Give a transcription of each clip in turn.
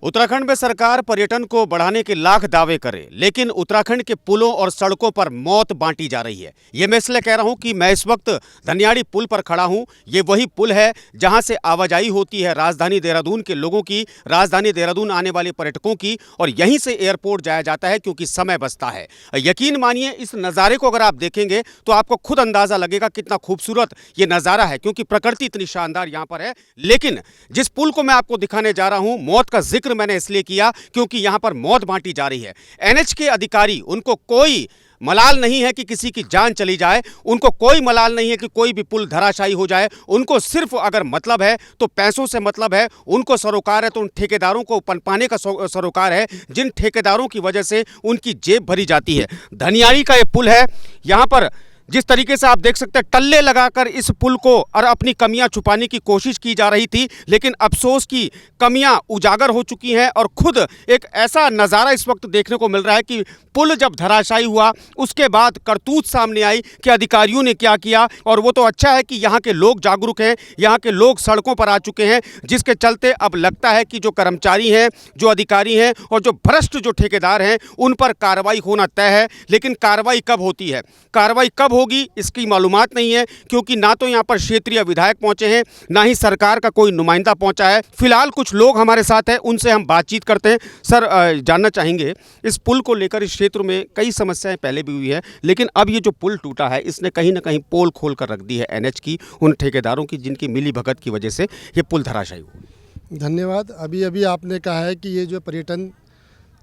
उत्तराखंड में सरकार पर्यटन को बढ़ाने के लाख दावे करे, लेकिन उत्तराखंड के पुलों और सड़कों पर मौत बांटी जा रही है। ये मैं इसलिए कह रहा हूं कि मैं इस वक्त धनियाड़ी पुल पर खड़ा हूं। ये वही पुल है जहां से आवाजाही होती है राजधानी देहरादून के लोगों की, राजधानी देहरादून आने वाले पर्यटकों की, और यहीं से एयरपोर्ट जाया जाता है क्योंकि समय बचता है। यकीन मानिए, इस नज़ारे को अगर आप देखेंगे तो आपको खुद अंदाजा लगेगा कितना खूबसूरत ये नज़ारा है, क्योंकि प्रकृति इतनी शानदार यहाँ पर है। लेकिन जिस पुल को मैं आपको दिखाने जा रहा हूँ, मौत का जिक्र मैंने इसलिए किया क्योंकि यहां पर मौत बांटी जा रही है। एनएच के अधिकारी, उनको कोई मलाल नहीं है कि किसी की जान चली जाए, उनको कोई मलाल नहीं है कि कोई भी पुल धराशायी हो जाए। उनको सिर्फ अगर मतलब है तो पैसों से मतलब है। उनको सरोकार है तो उन ठेकेदारों को पनपाने का सरोकार है, जिन ठेकेदारों की वजह से उनकी जेब भरी जाती है। धनियाड़ी का ये पुल है। यहां पर जिस तरीके से आप देख सकते हैं, टल्ले लगाकर इस पुल को और अपनी कमियां छुपाने की कोशिश की जा रही थी, लेकिन अफसोस की कमियां उजागर हो चुकी हैं। और खुद एक ऐसा नज़ारा इस वक्त देखने को मिल रहा है कि पुल जब धराशायी हुआ उसके बाद करतूत सामने आई कि अधिकारियों ने क्या किया। और वो तो अच्छा है कि यहाँ के लोग जागरूक हैं, यहाँ के लोग सड़कों पर आ चुके हैं, जिसके चलते अब लगता है कि जो कर्मचारी हैं, जो अधिकारी हैं और जो भ्रष्ट जो ठेकेदार हैं, उन पर कार्रवाई होना तय है। लेकिन कार्रवाई कब होती है, कार्रवाई कब होगी, इसकी मालूमात नहीं है, क्योंकि ना तो यहाँ पर क्षेत्रीय विधायक पहुंचे हैं, ना ही सरकार का कोई नुमाइंदा पहुंचा है। फिलहाल कुछ लोग हमारे साथ हैं, उनसे हम बातचीत करते हैं। सर, जानना चाहेंगे, इस पुल को लेकर इस क्षेत्र में कई समस्याएं पहले भी हुई है, लेकिन अब ये जो पुल टूटा है, इसने कहीं ना कहीं पोल खोल कर रख दी है एनएच की, उन ठेकेदारों की जिनकी मिली भगत की वजह से ये पुल धराशायी हुआ। धन्यवाद। अभी अभी आपने कहा है कि ये जो पर्यटन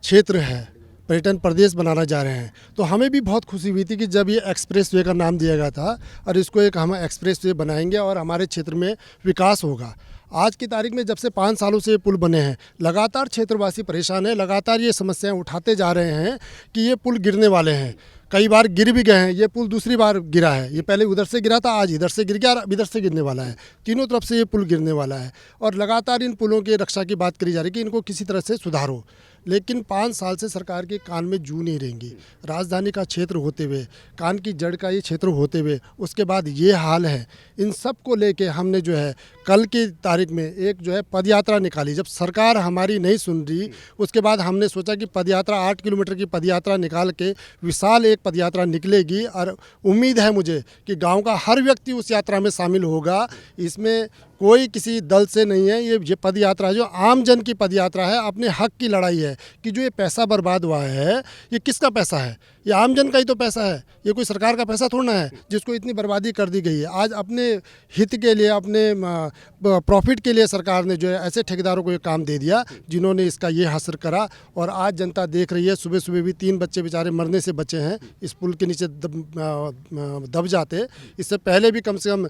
क्षेत्र है, पर्यटन प्रदेश बनाना जा रहे हैं, तो हमें भी बहुत खुशी हुई थी कि जब ये एक्सप्रेस वे का नाम दिया गया था और इसको एक हम एक्सप्रेस वे बनाएंगे और हमारे क्षेत्र में विकास होगा। आज की तारीख में जब से 5 सालों से ये पुल बने हैं, लगातार क्षेत्रवासी परेशान है, लगातार ये समस्याएं उठाते जा रहे हैं कि ये पुल गिरने वाले हैं। कई बार गिर भी गए हैं। ये पुल दूसरी बार गिरा है। ये पहले उधर से गिरा था, आज इधर से गिर गया और अब इधर से गिरने वाला है। तीनों तरफ से ये पुल गिरने वाला है और लगातार इन पुलों की रक्षा की बात करी जा रही है कि इनको किसी तरह से सुधारो। लेकिन 5 साल से सरकार के कान में जू नहीं रहेंगी। राजधानी का क्षेत्र होते हुए, कान की जड़ का ये क्षेत्र होते हुए, उसके बाद ये हाल है। इन सब को लेके हमने जो है कल की तारीख में एक जो है पदयात्रा निकाली। जब सरकार हमारी नहीं सुन रही, उसके बाद हमने सोचा कि पदयात्रा 8 किलोमीटर की पदयात्रा निकाल के विशाल एक पदयात्रा निकलेगी और उम्मीद है मुझे कि गांव का हर व्यक्ति उस यात्रा में शामिल होगा। इसमें कोई किसी दल से नहीं है। ये पदयात्रा जो आम जन की पदयात्रा है, अपने हक की लड़ाई है कि जो ये पैसा बर्बाद हुआ है, ये किसका पैसा है? ये आम जन का ही तो पैसा है। ये कोई सरकार का पैसा थोड़ा ना है जिसको इतनी बर्बादी कर दी गई है। आज अपने हित के लिए, अपने प्रॉफिट के लिए सरकार ने जो है ऐसे ठेकेदारों को ये काम दे दिया जिन्होंने इसका ये हासिल करा। और आज जनता देख रही है, सुबह सुबह भी 3 बच्चे बेचारे मरने से बचे हैं। इस पुल के नीचे दब जाते। इससे पहले भी कम से कम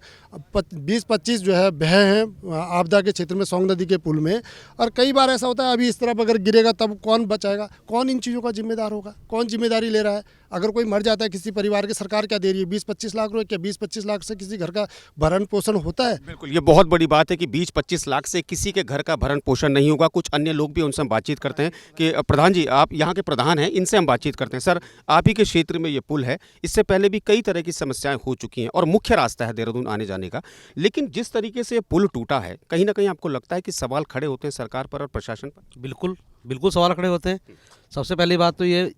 20-25 जो है बहे हैं आपदा के क्षेत्र में, सोंग नदी के पुल में। और कई बार ऐसा होता है, अभी इस तरफ अगर गिरेगा तब कौन बचाएगा? कौन इन चीज़ों का जिम्मेदार होगा? कौन जिम्मेदारी ले रहा है? अगर कोई मर जाता है किसी परिवार के, सरकार क्या दे रही है? 20-25 लाख रुपए। क्या 20-25 लाख से किसी घर का भरण पोषण होता है? बिल्कुल, ये बहुत बड़ी बात है कि 20-25 लाख से किसी के घर का भरण पोषण नहीं होगा। कुछ अन्य लोग भी, उनसे हम बातचीत करते हैं कि प्रधान जी, आप यहाँ के प्रधान हैं, इनसे हम बातचीत करते हैं। सर, आप ही के क्षेत्र में ये पुल है, इससे पहले भी कई तरह की समस्याएं हो चुकी हैं और मुख्य रास्ता है देहरादून आने जाने का, लेकिन जिस तरीके से ये पुल टूटा है, कहीं ना कहीं आपको लगता है कि सवाल खड़े होते हैं सरकार पर और प्रशासन पर? बिल्कुल बिल्कुल सवाल खड़े होते हैं। सबसे पहली बात तो ये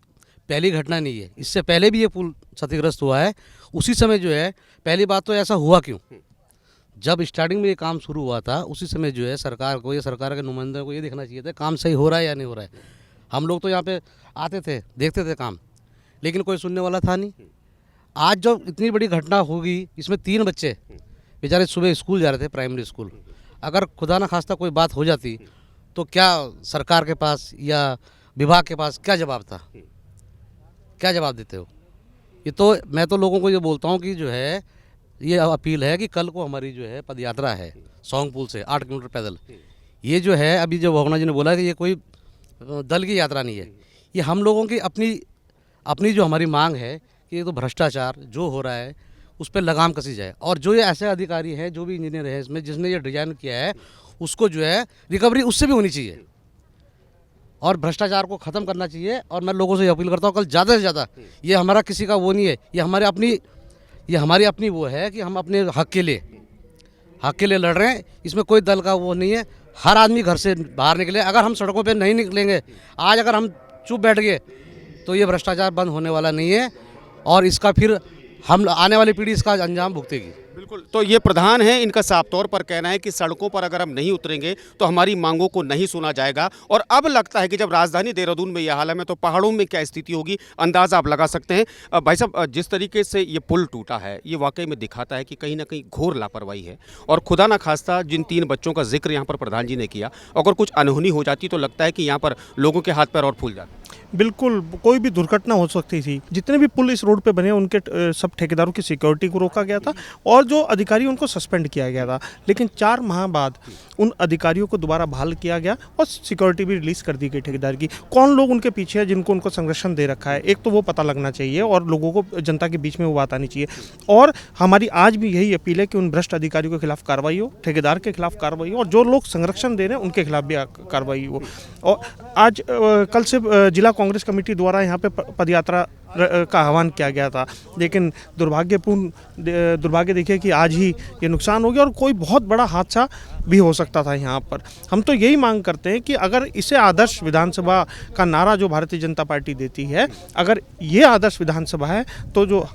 पहली घटना नहीं है, इससे पहले भी ये पुल क्षतिग्रस्त हुआ है। उसी समय जो है, पहली बात तो ऐसा हुआ क्यों? जब स्टार्टिंग में ये काम शुरू हुआ था, उसी समय जो है सरकार को, या सरकार के नुमाइंदों को ये देखना चाहिए था काम सही हो रहा है या नहीं हो रहा है। हम लोग तो यहाँ पे आते थे, देखते थे काम, लेकिन कोई सुनने वाला था नहीं। आज जो इतनी बड़ी घटना होगी, इसमें 3 बच्चे बेचारे सुबह स्कूल जा रहे थे, प्राइमरी स्कूल। अगर खुदा न खास्ता कोई बात हो जाती तो क्या सरकार के पास या विभाग के पास क्या जवाब था? क्या जवाब देते हो? ये तो मैं तो लोगों को ये बोलता हूँ कि जो है, ये अपील है कि कल को हमारी जो है पदयात्रा है सोंग पुल से 8 किलोमीटर पैदल। ये जो है, अभी जो भावना जी ने बोला कि ये कोई दल की यात्रा नहीं है, ये हम लोगों की अपनी जो हमारी मांग है कि ये तो भ्रष्टाचार जो हो रहा है उस पर लगाम कसी जाए। और जो ये ऐसे अधिकारी हैं, जो भी इंजीनियर है इसमें, जिसने ये डिज़ाइन किया है, उसको जो है रिकवरी उससे भी होनी चाहिए और भ्रष्टाचार को ख़त्म करना चाहिए। और मैं लोगों से अपील करता हूँ, कल ज़्यादा से ज़्यादा, ये हमारा किसी का वो नहीं है, ये हमारी अपनी वो है कि हम अपने हक के लिए लड़ रहे हैं। इसमें कोई दल का वो नहीं है। हर आदमी घर से बाहर निकले। अगर हम सड़कों पे नहीं निकलेंगे, आज अगर हम चुप बैठ गए, तो ये भ्रष्टाचार बंद होने वाला नहीं है और इसका फिर हम आने वाली पीढ़ी इसका अंजाम भुगतेगी। बिल्कुल, तो ये प्रधान है, इनका साफ तौर पर कहना है कि सड़कों पर अगर हम नहीं उतरेंगे तो हमारी मांगों को नहीं सुना जाएगा। और अब लगता है कि जब राजधानी देहरादून में यह हाल है, में तो पहाड़ों में क्या स्थिति होगी अंदाज़ा आप लगा सकते हैं। भाई साहब, जिस तरीके से ये पुल टूटा है, ये वाकई में दिखाता है कि कहीं ना कहीं घोर लापरवाही है। और खुदा ना खास्ता जिन 3 बच्चों का जिक्र यहाँ पर प्रधान जी ने किया, अगर कुछ अनहोनी हो जाती तो लगता है कि यहाँ पर लोगों के हाथ पैर और फूल जाते। बिल्कुल, कोई भी दुर्घटना हो सकती थी। जितने भी पुल इस रोड पे बने, उनके सब ठेकेदारों की सिक्योरिटी को रोका गया था और जो अधिकारी उनको सस्पेंड किया गया था। लेकिन 4 माह बाद उन अधिकारियों को दोबारा बहाल किया गया और सिक्योरिटी भी रिलीज कर दी गई ठेकेदार की। कौन लोग उनके पीछे है जिनको उनको संरक्षण दे रखा है, एक तो वो पता लगना चाहिए और लोगों को, जनता के बीच में वो बात आनी चाहिए। और हमारी आज भी यही अपील है कि उन भ्रष्ट अधिकारियों के खिलाफ कार्रवाई हो, ठेकेदार के खिलाफ कार्रवाई हो और जो लोग संरक्षण दे रहे हैं उनके खिलाफ भी कार्रवाई हो। और आज कल से जिला कांग्रेस कमेटी द्वारा यहाँ पे पदयात्रा का आह्वान किया गया था, लेकिन दुर्भाग्य देखिए कि आज ही ये नुकसान हो गया और कोई बहुत बड़ा हादसा भी हो सकता था यहाँ पर। हम तो यही मांग करते हैं कि अगर इसे आदर्श विधानसभा का नारा जो भारतीय जनता पार्टी देती है, अगर ये आदर्श विधानसभा है तो जो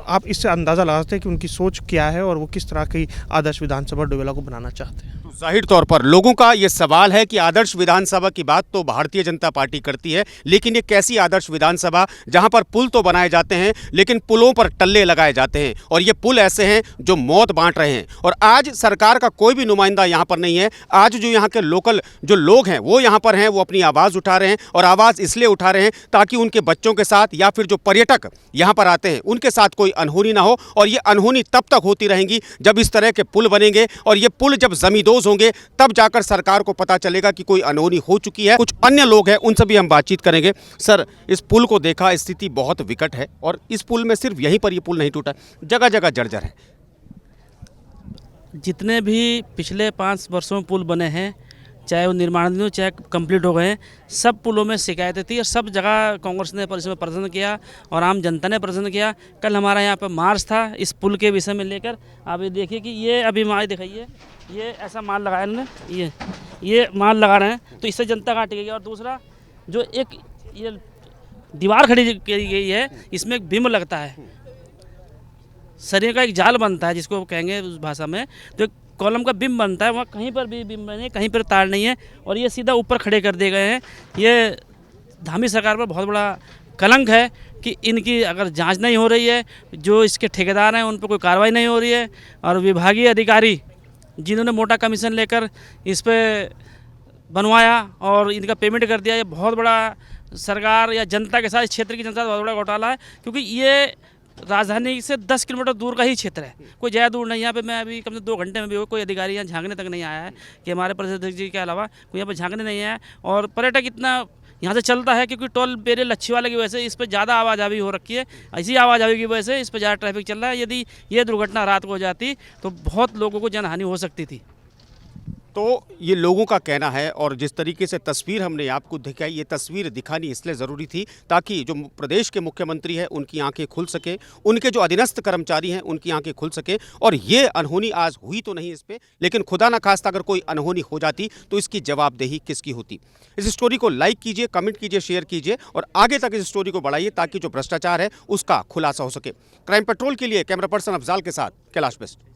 आप इससे अंदाज़ा लगा सकते हैं कि उनकी सोच क्या है और वो किस तरह की आदर्श विधानसभा डोवेला को बनाना चाहते हैं। जाहिर तौर पर लोगों का ये सवाल है कि आदर्श विधानसभा की बात तो भारतीय जनता पार्टी करती है, लेकिन ये कैसी आदर्श विधानसभा जहां पर पुल तो बनाए जाते हैं लेकिन पुलों पर टल्ले लगाए जाते हैं। और ये पुल ऐसे हैं जो मौत बांट रहे हैं। और आज सरकार का कोई भी नुमाइंदा यहां पर नहीं है। आज जो यहाँ के लोकल जो लोग हैं वो यहाँ पर हैं, वो अपनी आवाज़ उठा रहे हैं और आवाज़ इसलिए उठा रहे हैं ताकि उनके बच्चों के साथ या फिर जो पर्यटक यहाँ पर आते हैं उनके साथ कोई अनहोनी ना हो। और ये अनहोनी तब तक होती रहेंगी जब इस तरह के पुल बनेंगे और ये पुल जब जमींदोज होंगे तब जाकर सरकार को पता चलेगा कि कोई अनहोनी हो चुकी है। कुछ अन्य लोग हैं, उनसे भी हम बातचीत करेंगे। सर, इस पुल को देखा, स्थिति बहुत विकट है और इस पुल में सिर्फ यहीं पर ये पुल नहीं टूटा, जगह जगह जर्जर है। जितने भी पिछले 5 वर्षों में पुल बने हैं, चाहे वो निर्माणाधीन हो चाहे कंप्लीट हो गए हैं, सब पुलों में शिकायतें थी और सब जगह कांग्रेस ने इसमें प्रदर्शन किया और आम जनता ने प्रदर्शन किया। कल हमारा यहाँ पर मार्च था इस पुल के विषय में लेकर। आप ये देखिए कि ये अभी माल दिखाइए, ये ऐसा माल लगाया इन्होंने, ये माल लगा रहे हैं, तो इससे जनता काट गई। और दूसरा जो एक ये दीवार खड़ी की गई है, इसमें एक बिम्ब लगता है, सरिये का एक जाल बनता है जिसको कहेंगे उस भाषा में, तो एक कॉलम का बिम्ब बनता है, वहाँ कहीं पर भी बिम्ब नहीं, कहीं पर तार नहीं है और ये सीधा ऊपर खड़े कर दिए गए हैं। ये धामी सरकार पर बहुत बड़ा कलंक है कि इनकी अगर जांच नहीं हो रही है, जो इसके ठेकेदार हैं उन पर कोई कार्रवाई नहीं हो रही है और विभागीय अधिकारी जिन्होंने मोटा कमीशन लेकर इस पर बनवाया और इनका पेमेंट कर दिया, ये बहुत बड़ा सरकार या जनता के साथ, इस क्षेत्र की जनता का बहुत बड़ा घोटाला है। क्योंकि ये राजधानी से 10 किलोमीटर दूर का ही क्षेत्र है, कोई ज़्यादा दूर नहीं। यहाँ पे मैं अभी कम से 2 घंटे में भी कोई अधिकारी यहाँ झांकने तक नहीं आया है कि हमारे प्रदेश जी के अलावा कोई यहाँ पर झांकने नहीं आया है। और पर्यटक इतना यहाँ से चलता है क्योंकि टोल बेरे लच्छीवाला की वजह से इस पर ज़्यादा आवाजाही हो रखी है, ऐसी आवाजाही की वजह से इस पर ज़्यादा ट्रैफिक चल रहा है। यदि ये दुर्घटना रात को हो जाती तो बहुत लोगों को जनहानि हो सकती थी। तो ये लोगों का कहना है और जिस तरीके से तस्वीर हमने आपको दिखाई, ये तस्वीर दिखानी इसलिए ज़रूरी थी ताकि जो प्रदेश के मुख्यमंत्री हैं उनकी आंखें खुल सके, उनके जो अधीनस्थ कर्मचारी हैं उनकी आंखें खुल सके। और ये अनहोनी आज हुई तो नहीं इस पे, लेकिन खुदा ना खास्ता अगर कोई अनहोनी हो जाती तो इसकी जवाबदेही किसकी होती। इस स्टोरी को लाइक कीजिए, कमेंट कीजिए, शेयर कीजिए और आगे तक इस स्टोरी को बढ़ाइए ताकि जो भ्रष्टाचार है उसका खुलासा हो सके। क्राइम पेट्रोल के लिए कैमरा पर्सन अफजाल के साथ कैलाश बेस्ट।